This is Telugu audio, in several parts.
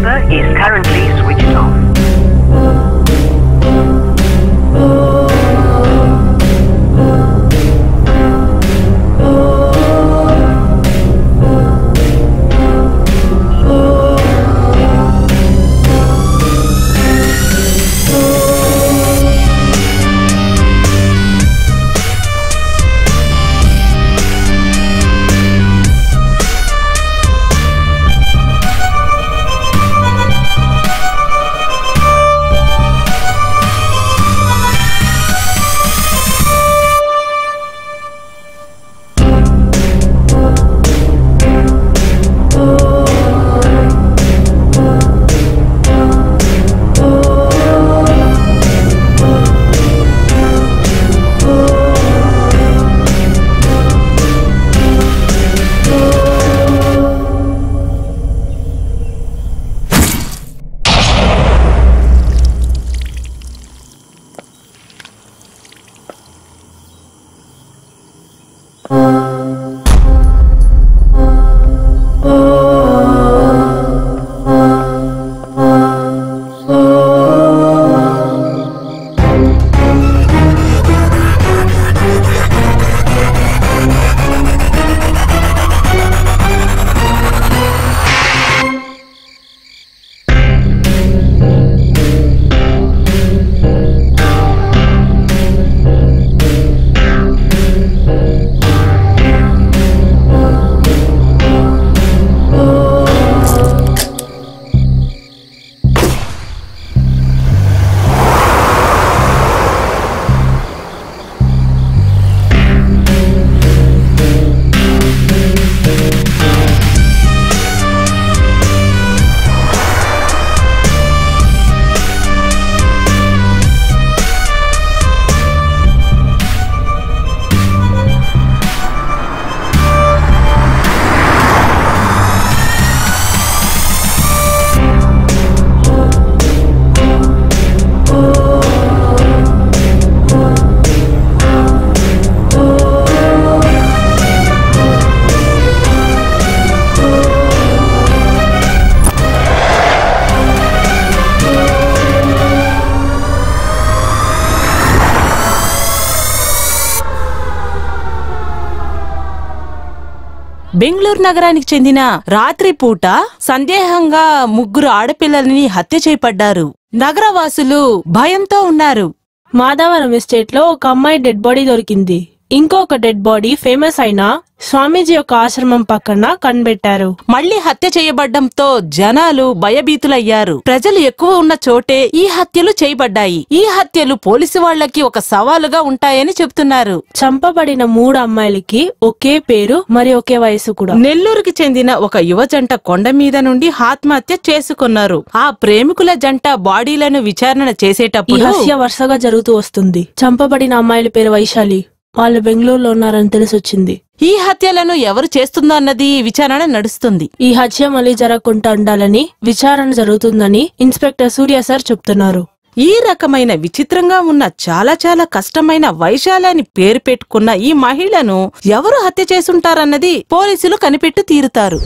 driver is currently switched off. Bengaluru నగరానికి చెందిన రాత్రిపూట సందేహంగా ముగ్గురు ఆడపిల్లల్ని హత్య చేయబడ్డారు. నగరవాసులు భయంతో ఉన్నారు. మాధవరం ఎస్టేట్ లో ఒక అమ్మాయి డెడ్ బాడీ దొరికింది. ఇంకొక డెడ్ బాడీ ఫేమస్ అయిన స్వామీజీ యొక్క ఆశ్రమం పక్కన కనిపెట్టారు. మళ్లీ హత్య చేయబడ్డంతో జనాలు భయభీతులయ్యారు. ప్రజలు ఎక్కువ ఉన్న చోటే ఈ హత్యలు చేయబడ్డాయి. ఈ హత్యలు పోలీసు వాళ్లకి ఒక సవాలుగా ఉంటాయని చెబుతున్నారు. చంపబడిన 3 అమ్మాయిలకి ఒకే పేరు మరి ఒకే వయసు కూడా. నెల్లూరుకి చెందిన ఒక యువ జంట కొండ మీద నుండి ఆత్మహత్య చేసుకున్నారు. ఆ ప్రేమికుల జంట బాడీలను విచారణ చేసేటప్పుడు హత్య వరుసగా జరుగుతూ వస్తుంది. చంపబడిన అమ్మాయిల పేరు వైశాలి. వాళ్ళు బెంగళూరులో ఉన్నారని తెలిసొచ్చింది. ఈ హత్యలను ఎవరు చేస్తుందన్నది విచారణ నడుస్తుంది. ఈ హత్య మళ్లీ జరగకుండా ఉండాలని విచారణ జరుగుతుందని ఇన్స్పెక్టర్ సూర్య సార్ చెప్తున్నారు. ఈ రకమైన విచిత్రంగా ఉన్న చాలా కష్టమైన వైశాలని పేరు పెట్టుకున్న ఈ మహిళను ఎవరు హత్య చేసుంటారన్నది పోలీసులు కనిపెట్టి తీరుతారు.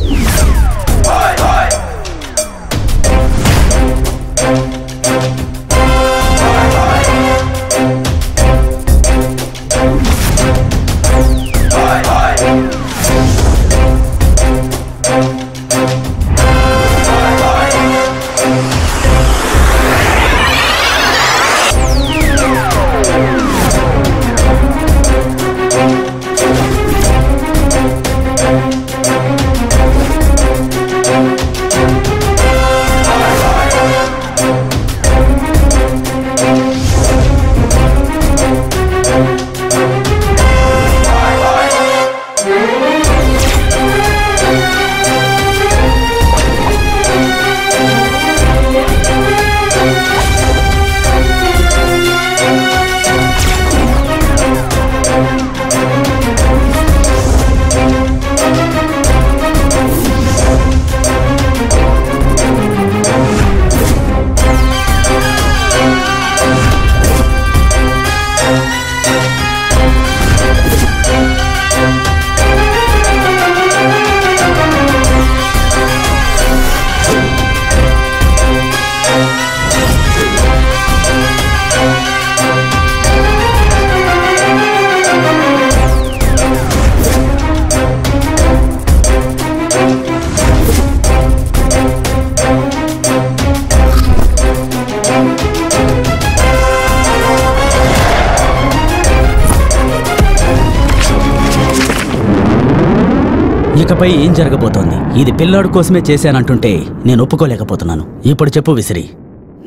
ఇకపై ఏం జరగబోతోంది? ఇది పిల్లాడు కోసమే చేశానంటుంటే నేను ఒప్పుకోలేకపోతున్నాను. ఇప్పుడు చెప్పు విసిరి,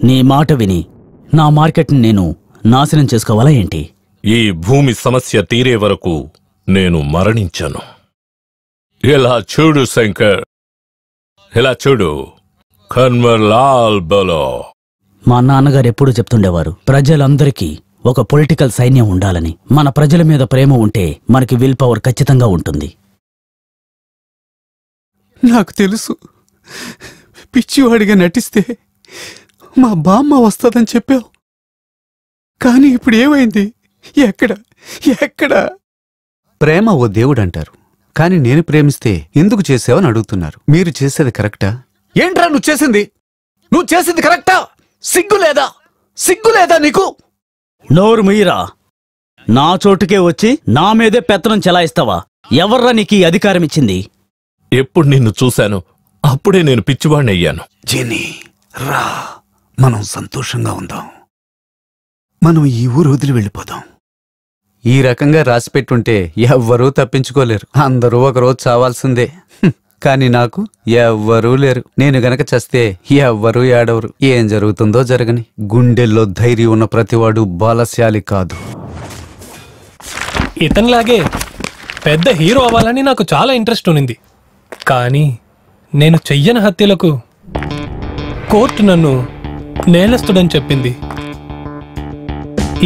నీ మాట విని నా మార్కెట్ని నేను నాశనం చేసుకోవాలా ఏంటి? ఈ భూమి సమస్య తీరే వరకు నేను మరణించను. ఇలా చూడు శంకర్, ఇలా చూడు. కన్వర్లాల్ బలో. మా నాన్నగారు ఎప్పుడూ చెప్తుండేవారు, ప్రజలందరికీ ఒక పొలిటికల్ సైన్యం ఉండాలని. మన ప్రజల మీద ప్రేమ ఉంటే మనకి విల్ పవర్ ఖచ్చితంగా ఉంటుంది. నాకు తెలుసు, పిచ్చివాడిగా నటిస్తే మా బామ్మ వస్తుందని చెప్పావు. కానీ ఇప్పుడు ఏమైంది? ఎక్కడ? ప్రేమ ఓ దేవుడంటారు, కానీ నేను ప్రేమిస్తే ఎందుకు చేసావని అడుగుతున్నారు. మీరు చేసేది కరెక్టా? ఏంట్రా నువ్వు చేసింది? నువ్వు చేసింది కరెక్టా? సిగ్గు లేదా నీకు? నోరు ముయ్యిరా. నా చోటుకే వచ్చి నా మీదే పెత్తనం చెలాయిస్తావా? ఎవర్రా నీకు ఈ అధికారం ఇచ్చింది? ఎప్పుడు నిన్ను చూశాను అప్పుడే నేను పిచ్చివాణ్ణి అయ్యాను. జెనీ రా, మనం సంతోషంగా ఉందాం. మనం ఈ ఊరు వదిలి వెళ్ళిపోదాం. ఈ రకంగా రాసిపెట్టుంటే ఎవ్వరూ తప్పించుకోలేరు. అందరూ ఒకరోజు చావాల్సిందే. కాని నాకు ఎవ్వరూ లేరు. నేను గనక చస్తే ఎవ్వరూ ఏడవరు. ఏం జరుగుతుందో జరగని. గుండెల్లో ధైర్యం ఉన్న ప్రతివాడు బలశాలి కాదు. ఇతనిలాగే పెద్ద హీరో అవ్వాలని నాకు చాలా ఇంట్రెస్ట్ ఉంది. కానీ నేను చెయ్యని హత్యలకు కోర్టు నన్ను నేరస్తుడని చెప్పింది.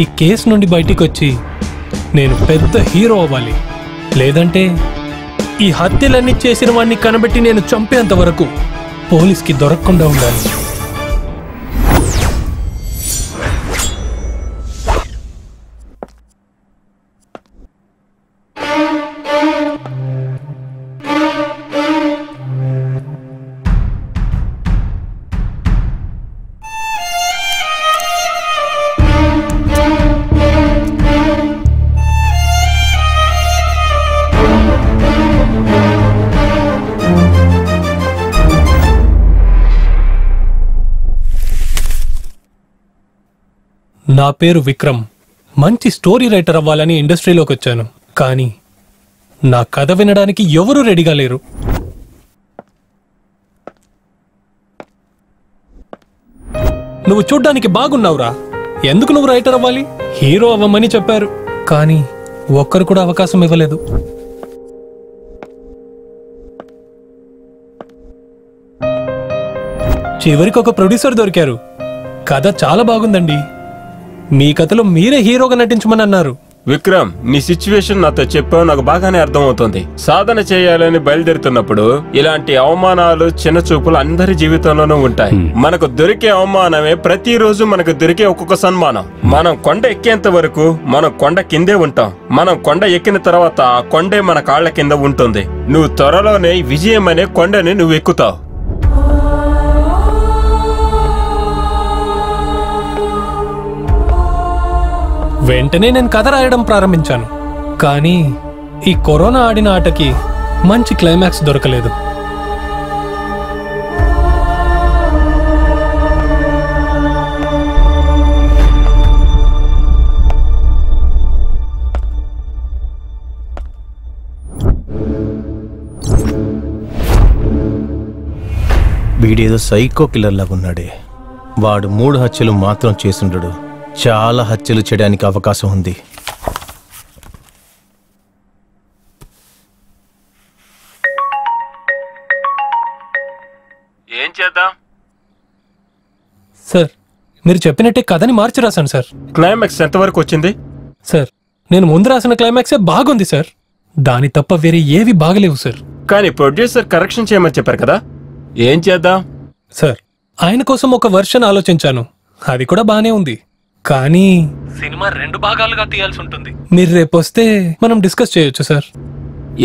ఈ కేసు నుండి బయటికి వచ్చి నేను పెద్ద హీరో అవ్వాలి. లేదంటే ఈ హత్యలన్నీ చేసిన వాడిని కనబెట్టి నేను చంపేంత వరకు పోలీస్కి దొరకకుండా ఉండాలి. నా పేరు విక్రమ్. మంచి స్టోరీ రైటర్ అవ్వాలని ఇండస్ట్రీలోకి వచ్చాను. కానీ నా కథ వినడానికి ఎవరూ రెడీగా లేరు. నువ్వు చూడ్డానికి బాగున్నావురా, ఎందుకు నువ్వు రైటర్ అవ్వాలి? హీరో అవ్వమని చెప్పారు, కానీ ఒక్కరు కూడా అవకాశం ఇవ్వలేదు. చివరికి ఒక ప్రొడ్యూసర్ దొరికారు. కథ చాలా బాగుందండి, మీ కథలో మీరే హీరోగా నటించమని అన్నారు. విక్రమ్, నీ సిచ్యువేషన్ నాతో చెప్పావు, నాకు బాగానే అర్థమవుతుంది. సాధన చేయాలని బయలుదేరుతున్నప్పుడు ఇలాంటి అవమానాలు, చిన్న చూపులు అందరి జీవితంలోనూ ఉంటాయి. మనకు దొరికే అవమానమే ప్రతిరోజు మనకు దొరికే ఒక్కొక్క సన్మానం. మనం కొండ ఎక్కేంత వరకు మనం కొండ కిందే ఉంటాం. మనం కొండ ఎక్కిన తర్వాత ఆ కొండే మన కాళ్ల కింద ఉంటుంది. నువ్వు త్వరలోనే విజయం అనే కొండని నువ్వు ఎక్కుతావు. వెంటనే నేను కథ రాయడం ప్రారంభించాను. కానీ ఈ కరోనా ఆడిన ఆటకి మంచి క్లైమాక్స్ దొరకలేదు. వీడేదో సైకో కిల్లర్ లాగా ఉన్నాడే. వాడు 3 హత్యలు మాత్రం చేసుండడు, చాలా హత్యలు చేయడానికి అవకాశం ఉంది. ఏం చేద్దాం సార్? మీరు చెప్పినట్టే కథని మార్చి రాశాను సార్. క్లైమాక్స్ ఎంతవరకు వచ్చింది? సార్, నేను ముందు రాసిన క్లైమాక్సే బాగుంది సార్. దాని తప్ప వేరే ఏవి బాగలేవు సార్. కానీ ప్రొడ్యూసర్ కరెక్షన్ చేయమని చెప్పారు కదా, ఏం చేద్దాం? సార్, ఆయన కోసం ఒక వర్షన్ ఆలోచించాను, అది కూడా బానే ఉంది. కానీ సినిమా 2 భాగాలుగా తీయాల్సి ఉంటుంది. మీరు రేపు వస్తే మనం డిస్కస్ చేయొచ్చు సార్.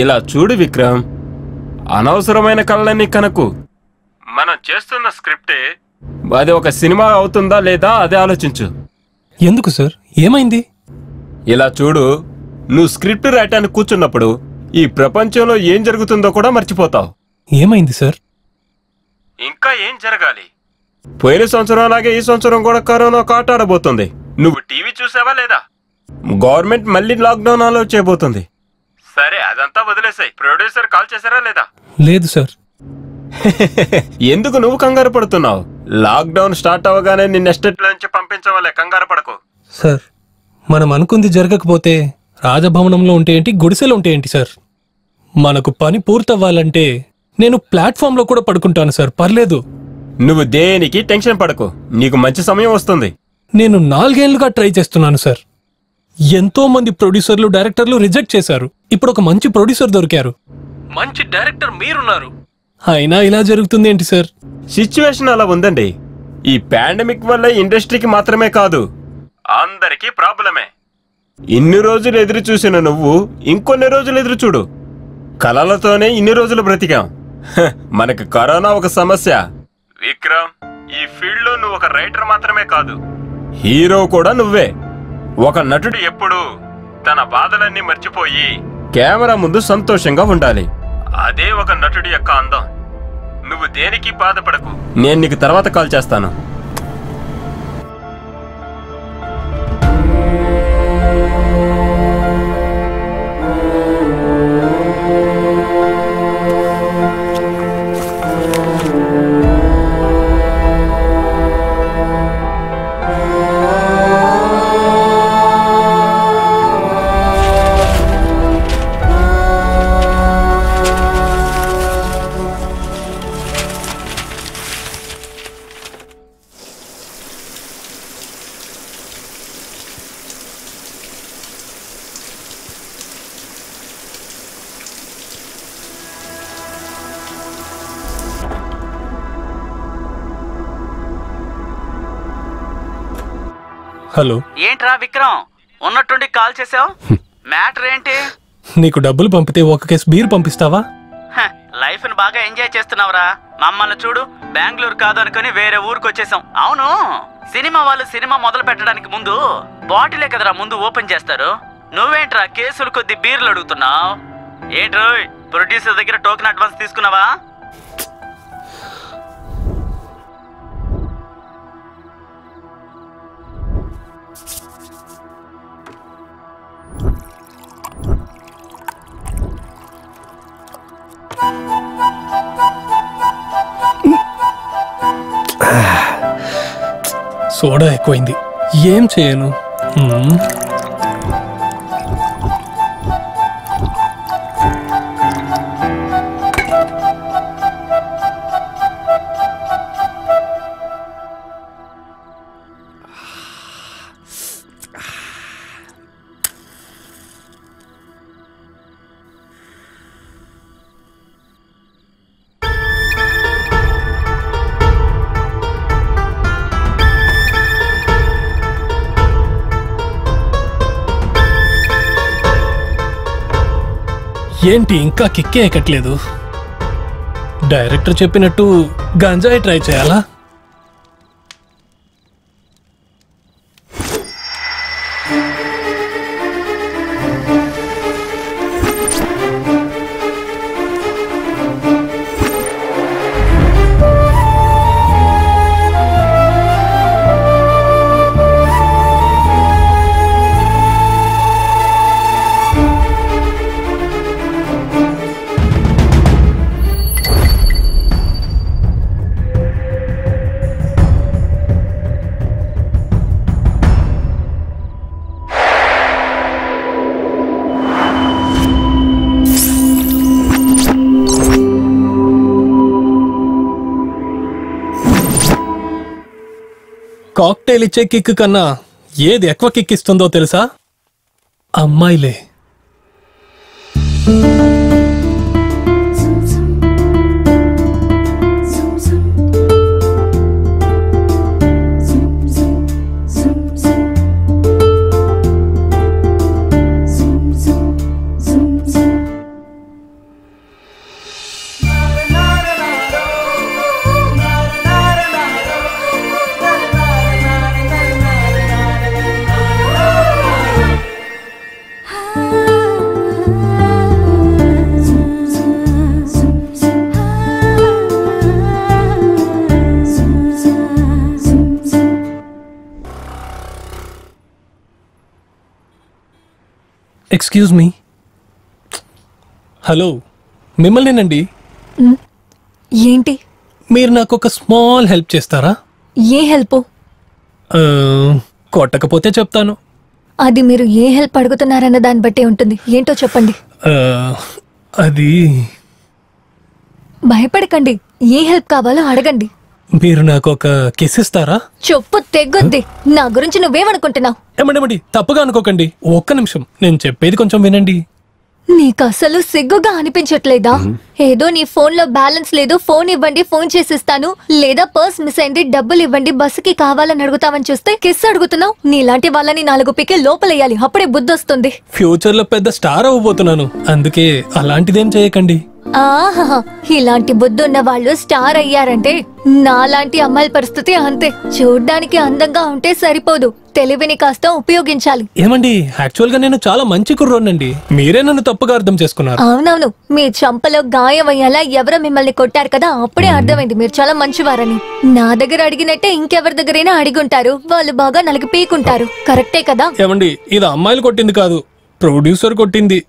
ఇలా చూడు విక్రమ్, అనవసరమైన కళ్ళని కనకు. మనం చేస్తున్న స్క్రిప్టే అది ఒక సినిమా అవుతుందా లేదా అదే ఆలోచించు. ఎందుకు సార్, ఏమైంది? ఇలా చూడు, నువ్వు స్క్రిప్ట్ రాయటానికి కూర్చున్నప్పుడు ఈ ప్రపంచంలో ఏం జరుగుతుందో కూడా మర్చిపోతావు. ఏమైంది సార్? ఇంకా ఏం జరగాలి? పోయిన సంవత్సరం అలాగే ఈ సంవత్సరం కూడా కరోనా కాటాడబోతుంది. నువ్వు టీవీ చూసావా లేదా? గవర్నమెంట్ మళ్ళీ లాక్డౌన్ అలో చేయబోతుంది. సరే అదంతా వదిలేసాయి. ప్రొడ్యూసర్ కాల్ చేశారా లేదా? లేదు సార్. ఎందుకు నువ్వు కంగారు పడుతున్నావు? లాక్డౌన్ స్టార్ట్ అవగానే నిన్న ఎస్టేట్ నుంచి పంపించవాలే, కంగారు పడకు. సార్, మనం అనుకుంది జరగకపోతే రాజభవనంలో ఉంటే ఏంటి, గుడిసెలో ఉంటే ఏంటి సార్? మనకు పని పూర్తవ్వాలంటే నేను ప్లాట్ఫామ్లో కూడా పడుకుంటాను సార్, పర్లేదు. నువ్వు దేనికి టెన్షన్ పడకు, నీకు మంచి సమయం వస్తుంది. నేను 4 ఏళ్లుగా ట్రై చేస్తున్నాను సార్. ఎంతో మంది ప్రొడ్యూసర్లు, డైరెక్టర్లు రిజెక్ట్ చేశారు. ఇప్పుడు ఒక మంచి ప్రొడ్యూసర్ దొరికారు, మంచి డైరెక్టర్ మీరున్నారు. అయినా ఇలా జరుగుతుంది ఏంటి సార్? సిచ్యువేషన్ అలా ఉందండి. ఈ పాండమిక్ వల్ల ఇండస్ట్రీకి మాత్రమే కాదు, అందరికీ ప్రాబ్లమే. ఇన్ని రోజులు ఎదురు చూసిన నువ్వు ఇంకొన్ని రోజులు ఎదురు చూడు. కలలతోనే ఇన్ని రోజులు బ్రతికాం. మనకు కరోనా ఒక సమస్య. విక్రమ్, ఈ ఫీల్డ్ లో నువ్వు ఒక రైటర్ మాత్రమే కాదు, హీరో కూడా నువ్వే. ఒక నటుడు ఎప్పుడు తన బాధలన్నీ మర్చిపోయి కెమెరా ముందు సంతోషంగా ఉండాలి. అదే ఒక నటుడి యొక్క అందం. నువ్వు దేనికి బాధపడకు, నేను నీకు తర్వాత కాల్ చేస్తాను. హలో. ఏంట్రా విక్రమ్, ఉన్నట్టుండి కాల్ చేసావు? మ్యాటర్ ఏంటి? నీకు డబ్బులు పంపితే ఒక కేసు బీర్ పంపిస్తావా? లైఫ్ ని బాగా ఎంజాయ్ చేస్తున్నావురా. మమ్మల్ని చూడు, బెంగళూరు కాదు అనుకుని వేరే ఊరికి వచ్చేసాం. అవును, సినిమా వాళ్ళు సినిమా మొదలు పెట్టడానికి ముందు బాటిలే కదరా ముందు ఓపెన్ చేస్తారు. నువ్వేంట్రా కేసులు కొద్ది బీర్లు అడుగుతున్నావు? ఏంట్రో ప్రొడ్యూసర్ దగ్గర టోకెన్ అడ్వాన్స్ తీసుకున్నావా? సోడా ఎక్కువైంది, ఏం చేయను. ఏంటి ఇంకా కిక్కే ఎక్కట్లేదు? డైరెక్టర్ చెప్పినట్టు గంజాయి ట్రై చేయాలా? కాక్టైల్ ఇచ్చే కిక్ కన్నా ఏది ఎక్కువ కిక్ ఇస్తుందో తెలుసా? అమ్మాయిలే. ఎక్స్క్యూజ్ మీ, హలో, మిమ్మల్నేనండి. ఏంటి? మీరు నాకు ఒక స్మాల్ హెల్ప్ చేస్తారా? ఏ హెల్ప్? కొట్టకపోతే చెప్తాను. అది మీరు ఏ హెల్ప్ అడుగుతున్నారన్న దాన్ని బట్టే ఉంటుంది. ఏంటో చెప్పండి. అది భయపడకండి, ఏ హెల్ప్ కావాలో అడగండి. మీరు నాకు ఒక కిస్ ఇస్తారా? చెప్పు తెగొద్ది. నా గురించి నువ్వేమనుకుంటున్నావు? ఏమండి, తప్పుగా అనుకోకండి. ఒక్క నిమిషం, నేను చెప్పేది కొంచెం వినండి. నీకు అసలు సిగ్గుగా అనిపించట్లేదా? ఏదో నీ ఫోన్ లో బ్యాలెన్స్ లేదు, ఫోన్ ఇవ్వండి, ఫోన్ చేసిస్తాను, లేదా పర్స్ మిస్ అయింది, డబ్బులు ఇవ్వండి, బస్సుకి కావాలని అడుగుతావని చూస్తే కిస్ అడుగుతున్నావు. నీలాంటి వాళ్ళని 4 పీకే లోపలేయాలి, అప్పుడే బుద్ధి వస్తుంది. ఫ్యూచర్ లో పెద్ద స్టార్ అవ్వబోతున్నాను, అందుకే అలాంటిదేం చేయకండి. ఆహా, ఇలాంటి బుద్ధున్న వాళ్ళు స్టార్ అయ్యారంటే నాలాంటి అమ్మాయిల పరిస్థితి అంతే. చూడ్డానికి అందంగా ఉంటే సరిపోదు, తెలివిని కాస్త ఉపయోగించాలి. ఏమండి, యాక్చువల్ గా నేను చాలా మంచి కుర్రోనండి, మీరే నన్ను తప్పుగా అర్థం చేసుకున్నారు. అవునవును, మీ చంపలో గాయం అయ్యేలా ఎవరో మిమ్మల్ని కొట్టారు కదా, అప్పుడే అర్థమైంది మీరు చాలా మంచివారని. నా దగ్గర అడిగినట్టే ఇంకెవరి దగ్గరైనా అడిగుంటారు, వాళ్ళు బాగా నలిగి పీకుంటారు. కరెక్టే కదా? ఏమండి, ఇది అమ్మాయిలు కొట్టింది కాదు, ప్రొడ్యూసర్ కొట్టింది.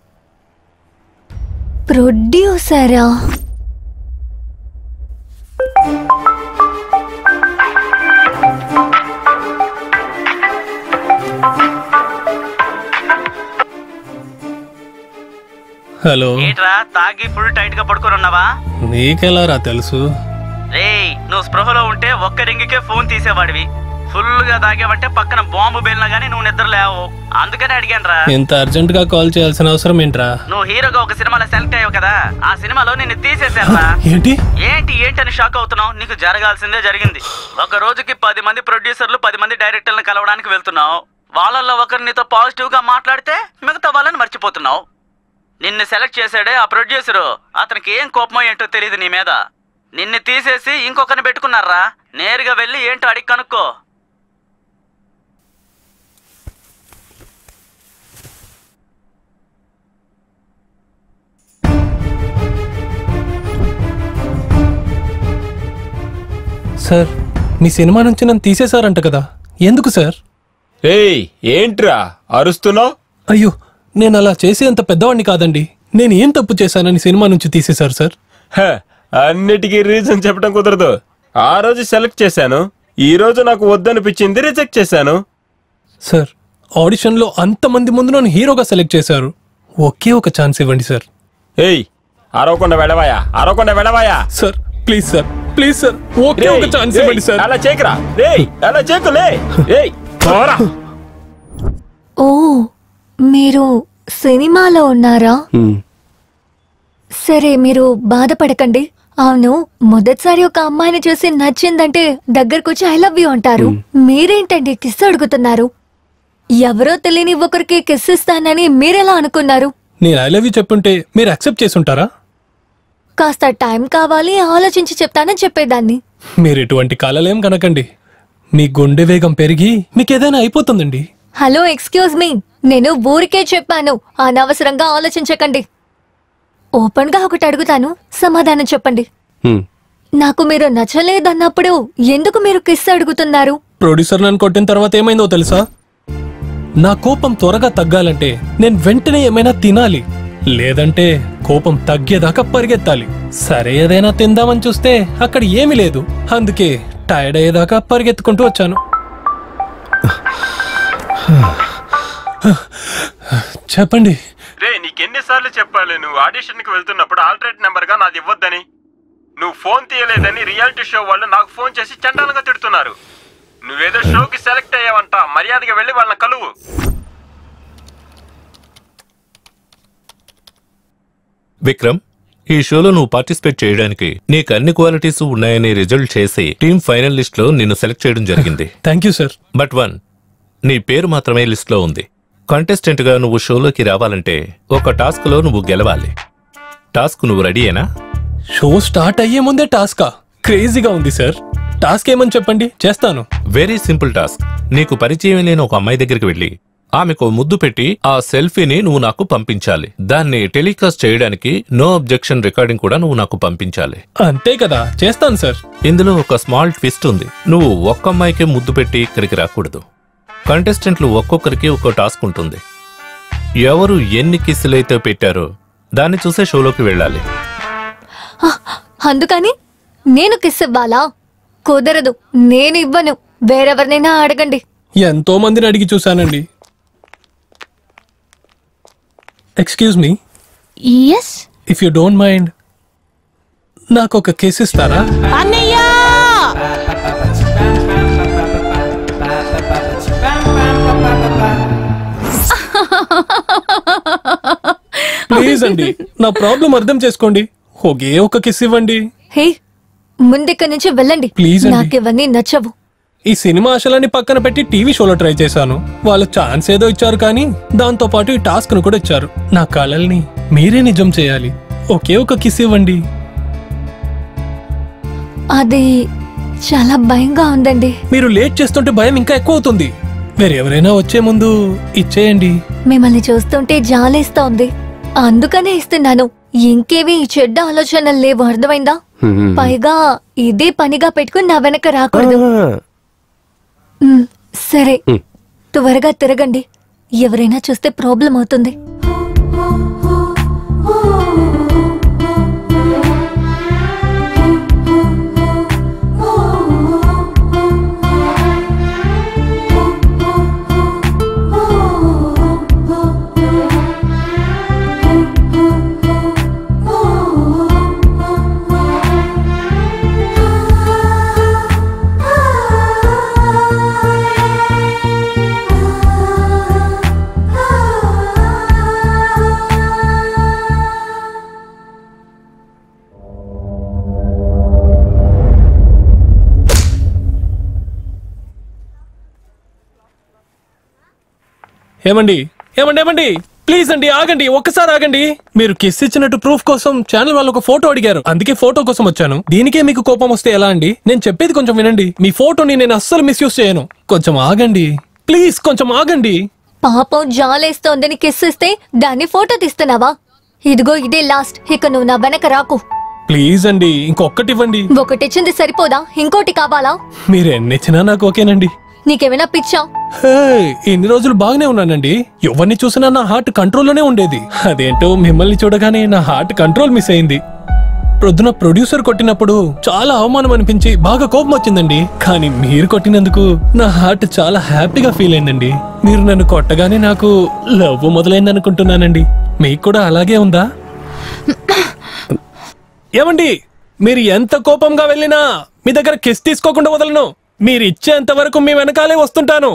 ప్రొడ్యూసరా? హలో. ఏంట్రా తాగి ఫుల్ టైట్ గా పడుకొని ఉన్నావా? నీకెలా రా తెలుసు? రేయ్, నువ్వు స్పృహలో ఉంటే ఒక్క రింగికే ఫోన్ తీసేవాడివి. ఫుల్ గా తాగావంటే పక్కన బాంబు బేలినా గానీ నువ్వు నిద్ర లేవు. అందుకనే అడిగాను రా. ఇంత అర్జెంట్ గా కాల్ చేయాల్సిన అవసరం ఏంట్రా? నువ్వు హీరోగా ఒక సినిమాలో సెలెక్ట్ అయ్యావు కదా, ఆ సినిమాలో నిన్ను తీసేశారా? ఏంటి ఏంటి ఏంటి అని షాక్ అవుతున్నావు? నీకు జరగాల్సిందే జరిగింది. ఒక రోజుకి 10 మంది ప్రొడ్యూసర్లు 10 మంది డైరెక్టర్లను కలవడానికి వెళ్తున్నావు. వాళ్ళల్లో ఒకరు నీతో పాజిటివ్ గా మాట్లాడితే మిగతా వాళ్ళని మర్చిపోతున్నావు. నిన్ను సెలెక్ట్ చేశాడే ఆ ప్రొడ్యూసరు, అతనికి ఏం కోపమో ఏంటో తెలియదు నీ మీద. నిన్ను తీసేసి ఇంకొకరిని పెట్టుకున్నారా? నేరుగా వెళ్ళి ఏంటో అడిగి కనుక్కో. సార్, మీ సినిమా నుంచి నన్ను తీసేశారంట కదా, ఎందుకు సార్? ఏయ్, ఏంట్రా అరుస్తున్నావు? అయ్యో, నేను అలా చేసేంత పెద్దవాడిని కాదండి. నేను ఏం తప్పు చేశానని సినిమా నుంచి తీసేశారు సార్? అన్నిటికీ రీజన్ చెప్పడం కుదరదు. ఆ రోజు సెలెక్ట్ చేశాను, ఈ రోజు నాకు వద్దనిపించింది రిజెక్ట్ చేశాను. సార్, ఆడిషన్లో అంతమంది ముందు నన్ను హీరోగా సెలెక్ట్ చేశారు. ఒకే ఒక ఛాన్స్ ఇవ్వండి సార్. ఏయ్, అరవకుండా వెళ్ళవాయా, అరవకుండా వెళ్ళవాయా. Sir please sir, please sir, ఒకే ఒక ఛాన్స్ ఇవ్వండి సార్. అలా చేయకురా, రేయ్ అలా చేయకులే. ఏయ్ పోరా. ఓ, మీరు సినిమాలో ఉన్నారా? సరే, మీరు బాధపడకండి. అవును, మొదటిసారి ఒక అమ్మాయిని చూసి నచ్చిందంటే దగ్గరకొచ్చి ఐ లవ్ యూ అంటారు. మీరేంటండి కిస్ అడుగుతున్నారు? ఎవరో తెలియని ఒకరికి కిస్ ఇస్తానని మీరెలా అనుకున్నారు? నేను ఐ లవ్ యూ చెప్పుంటే మీరు యాక్సెప్ట్ చేసి ఉంటారా? కాస్త టైం కావాలి, ఆలోచించి చెప్తానని చెప్పేదాన్ని. మీరు ఎటువంటి కలలేం కనకండి, మీ గుండె వేగం పెరిగి మీకేదైనా అయిపోతుందండి. హలో, ఎక్స్క్యూజ్ మీ, నేను ఊరికే చెప్పాను, అనవసరంగా ఆలోచించకండి. ఓపెన్ గా ఒకటి అడుగుతాను, సమాధానం చెప్పండి. నాకు మీరు నచ్చలేదన్నప్పుడు ఎందుకు మీరు కిస్ అడుగుతున్నారు? ప్రొడ్యూసర్ నన్ను కొట్టిన తర్వాత ఏమైందో తెలుసా? నా కోపం త్వరగా తగ్గాలంటే నేను వెంటనే ఏమైనా తినాలి, లేదంటే కోపం తగ్గేదాకా పరిగెత్తాలి. సరే, ఏదైనా తిందామని చూస్తే అక్కడ ఏమీ లేదు, అందుకే టైర్డ్ అయ్యేదాకా పరిగెత్తుకుంటూ వచ్చాను. చెప్పండి. రే, నీకెన్నిసార్లు చెప్పాలి నువ్వు ఆడిషన్ కి వెళ్తున్నప్పుడు ఆల్టర్నేట్ నెంబర్ గా నాది ఇవ్వద్దని? నువ్వు ఫోన్ తీయలేదని రియాలిటీ షో వాళ్ళు నాకు ఫోన్ చేసి చండాలంగా తిడుతున్నారు. నువ్వేదో షోకి సెలెక్ట్ అయ్యావంట, మర్యాదగా వెళ్ళి వాళ్ళని కలువు. విక్రమ్, ఈ షోలో నువ్వు పార్టిసిపేట్ చేయడానికి నీకు అన్ని క్వాలిటీస్ ఉన్నాయని రిజల్ట్ చేసి టీమ్ ఫైనల్ లిస్ట్ లో నిన్ను సెలెక్ట్ చేయడం జరిగింది. Thank you sir. బట్ నీ పేరు మాత్రమే లిస్ట్ లో ఉంది. కంటెస్టెంట్ గా నువ్వు షోలోకి రావాలంటే ఒక టాస్క్ లో నువ్వు గెలవాలి. టాస్క్ నువ్వు రెడీయేనా? షో స్టార్ట్ అయ్యే ముందే టాస్కా? క్రేజీగా ఉంది సార్. టాస్క్ ఏమని చెప్పండి, చేస్తాను. Very simple task. నీకు పరిచయం లేని ఒక అమ్మాయి దగ్గరికి వెళ్ళి ఆమెకు ముద్దు పెట్టి ఆ సెల్ఫీని నువ్వు నాకు పంపించాలి. దాన్ని టెలికాస్ట్ చేయడానికి నో అబ్జెక్షన్ రికార్డింగ్ కూడా నువ్వు నాకు పంపించాలి. అంతే కదా, చేస్తాను సార్. ఇందులో ఒక స్మాల్ ట్విస్ట్ ఉంది. నువ్వు ఒక్క అమ్మాయికే ముద్దు పెట్టి ఇక్కడికి రాకూడదు. కంటెస్టెంట్లు ఒక్కొక్కరికి ఒక్కో టాస్క్ ఉంటుంది. ఎవరు ఎన్ని కిస్సులైతే పెట్టారో దాన్ని చూసే షోలోకి వెళ్ళాలి. అందుకని నేను కిస్ ఇవ్వాలా? కుదరదు, నేను ఇవ్వను. వేరెవరినైనా అడగండి. ఎంతో మందిని అడిగి చూశానండి. Excuse me, yes if you don't mind నాకు ఒక కేసు ఇస్తారా? అన్నయ్యా, ప్లీజ్ అండి, నా ప్రాబ్లం అర్థం చేసుకోండి. ఒకే ఒక కిస్ ఇవ్వండి. హే, ముందిక్కడి నుంచి వెళ్ళండి. ప్లీజ్ అండి. నాకు ఇవన్నీ నచ్చవు. ఈ సినిమా ఆశలన్నీ పక్కన పెట్టి టీవీ షోలో ట్రై చేశాను. వాళ్ళు ఛాన్స్ ఏదో ఇచ్చారు, కానీ దాంతో పాటు ఈ టాస్క్ ను కూడా ఇచ్చారు. నా కలల్ని మీరే నిజం చేయాలి. ఒకే ఒక కిస్ ఇవ్వండి. అది చాలా భయంగా ఉందండి. మీరు లేట్ చేస్తుంటే భయం ఇంకా ఎక్కువ అవుతుంది. వేరెవరైనా వచ్చే ముందు ఇచ్చేయండి. మిమ్మల్ని చూస్తుంటే జాలేస్తోంది, అందుకనే ఇస్తున్నాను. ఇంకేవి చెడ్డ ఆలోచనలు లేవు, అర్థమైందా? పైగా ఇదే పనిగా పెట్టుకుని నా వెనక రాకూడదు. సరే, త్వరగా తిరగండి. ఎవరైనా చూస్తే ప్రాబ్లం అవుతుంది. ఏమండి ఏమండి ఏమండి, ప్లీజ్ అండి, ఆగండి, ఒక్కసారి ఆగండి. మీరు కిస్ ఇచ్చినట్టు ప్రూఫ్ కోసం ఛానల్ వాళ్ళు ఒక ఫోటో అడిగారు. అందుకే ఫోటో కోసం వచ్చాను. దీనికే మీకు కోపం వస్తే ఎలా అండి? నేను చెప్పేది కొంచెం వినండి. మీ ఫోటోని నేను అస్సలు మిస్యూజ్ చేయను. కొంచెం ఆగండి ప్లీజ్, కొంచెం ఆగండి. పాపం జాలేస్తోందని కిస్ ఇస్తే దాన్ని ఫోటో తీస్తున్నావా? ఇదిగో ఇదే లాస్ట్. ఇక నువ్వు నా వెనక రాకు. ప్లీజ్ అండి, ఇంకొకటి ఇవ్వండి. ఒకటిచ్చింది సరిపోదా? ఇంకోటి కావాలా? మీరు ఎన్నిచ్చినా నాకు ఓకేనండి. నీకేమైనా పిచ్చా? ఇన్ని రోజులు బాగానే ఉన్నానండి. ఎవరిని చూసినా నా హార్ట్ కంట్రోల్లోనే ఉండేది. అదేంటో మిమ్మల్ని చూడగానే నా హార్ట్ కంట్రోల్ మిస్ అయింది. ప్రొద్దున ప్రొడ్యూసర్ కొట్టినప్పుడు చాలా అవమానం అనిపించి బాగా కోపం వచ్చిందండి. కానీ మీరు కొట్టినందుకు నా హార్ట్ చాలా హ్యాపీగా ఫీల్ అయిందండి. మీరు నన్ను కొట్టగానే నాకు లవ్ మొదలైంది అనుకుంటున్నానండి. మీకు కూడా అలాగే ఉందా? ఏమండి, మీరు ఎంత కోపంగా వెళ్ళినా మీ దగ్గర కిస్ తీసుకోకుండా వదలను. మీరు ఇచ్చేంత వరకు మీ వెనకాలే వస్తుంటాను.